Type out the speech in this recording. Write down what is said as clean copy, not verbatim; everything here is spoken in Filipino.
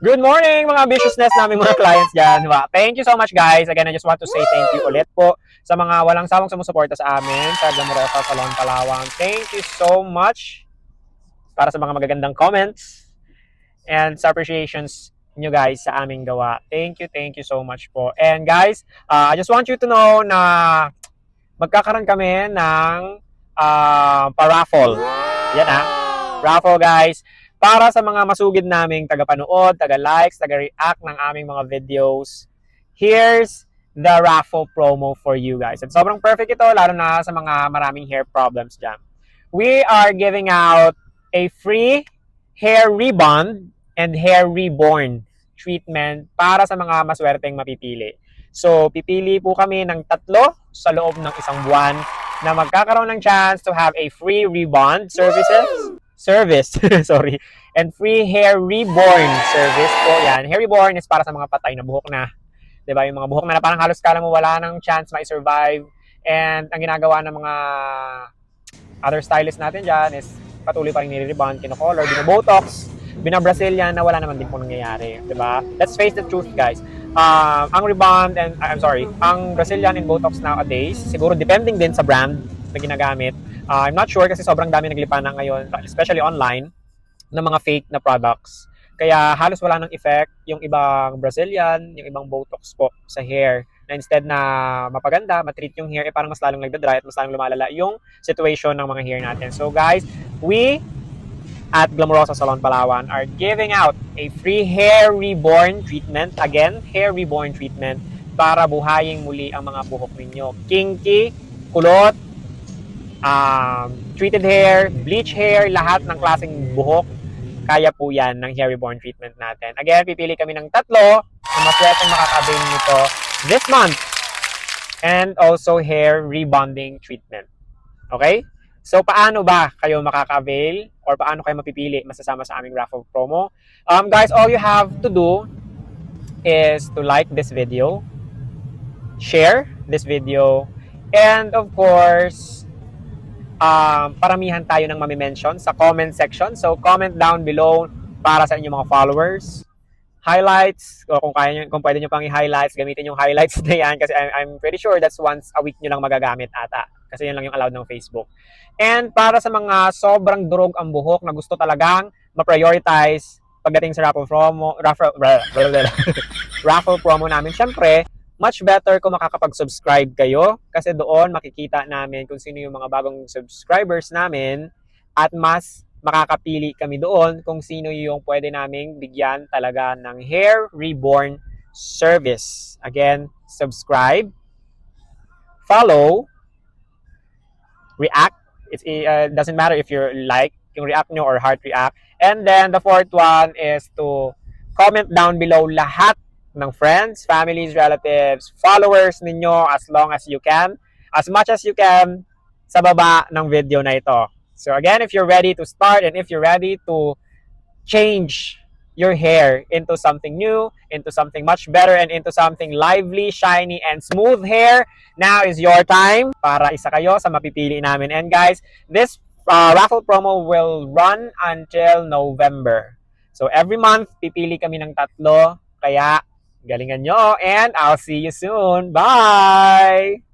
Good morning mga ambitiousness namin mga clients dyan. Diba? Thank you so much guys. Again, I just want to say thank you ulit po sa mga walang sawang sumusuporta sa amin sa Glamorosa Salon Palawan. Thank you so much para sa mga magagandang comments and sa appreciations nyo guys sa aming gawa. Thank you so much po. And guys, I just want you to know na magkakaroon kami ng pa-raffle. Yan raffle guys. Para sa mga masugid naming taga-panood, taga-likes, taga-react ng aming mga videos, here's the raffle promo for you guys. At sobrang perfect ito, lalo na sa mga maraming hair problems dyan. We are giving out a free hair rebond and hair reborn treatment para sa mga maswerteng mapipili. So, pipili po kami ng 3 sa loob ng isang buwan na magkakaroon ng chance to have a free rebond service, sorry, and free hair reborn service po yan. Hair reborn is para sa mga patay na buhok na. Diba? Yung mga buhok na parang halos kala mo wala ng chance ma-survive. And ang ginagawa ng mga other stylists natin dyan is patuloy pa rin nire-rebond, kino-color, bino-botox, bina-Brazilian na wala naman din po nangyayari. Diba? Let's face the truth, guys. Ang rebond and, ang Brazilian and Botox nowadays, siguro depending din sa brand na ginagamit. I'm not sure kasi sobrang dami naglipa na ngayon, especially online, ng mga fake na products. Kaya halos wala ng effect yung ibang Brazilian, yung ibang Botox po sa hair. Na instead na mapaganda, matreat yung hair, parang mas lalong nagda-dry at mas lalong lumalala yung situation ng mga hair natin. So guys, we at Glamorosa Salon Palawan are giving out a free hair reborn treatment. Again, hair reborn treatment para buhayin muli ang mga buhok ninyo. Kinky, kulot, treated hair, bleach hair, lahat ng klaseng buhok, kaya po yan ng hair reborn treatment natin. Again, pipili kami ng 3 na maswerteng makaka-avail nito this month. And also hair rebonding treatment. Okay? So, paano ba kayo makaka-avail or paano kayo mapipili masasama sa aming raffle promo? Guys, all you have to do is to like this video, share this video, and of course, paramihan tayo ng mami-mention sa comment section. So, comment down below para sa inyong mga followers. Highlights, o kung pwede nyo pang i-highlights, gamitin yung highlights na yan kasi I'm pretty sure that's once a week nyo lang magagamit ata. Kasi yun lang yung allowed ng Facebook. And para sa mga sobrang durog ang buhok na gusto talagang ma-prioritize pagdating sa raffle promo namin, syempre, much better kung makakapag-subscribe kayo kasi doon makikita namin kung sino yung mga bagong subscribers namin at mas makakapili kami doon kung sino yung pwede naming bigyan talaga ng hair reborn service. Again, subscribe, follow, react. It doesn't matter if you're like yung react nyo or heart react. And then the 4th one is to comment down below lahat ng friends, families, relatives, followers ninyo as long as you can, as much as you can sa baba ng video na ito. So again, if you're ready to start and if you're ready to change your hair into something new, into something much better, and into something lively, shiny, and smooth hair, now is your time para isa kayo sa mapipili namin. And guys, this raffle promo will run until November. So every month, pipili kami ng 3, kaya galingan nyo and I'll see you soon. Bye!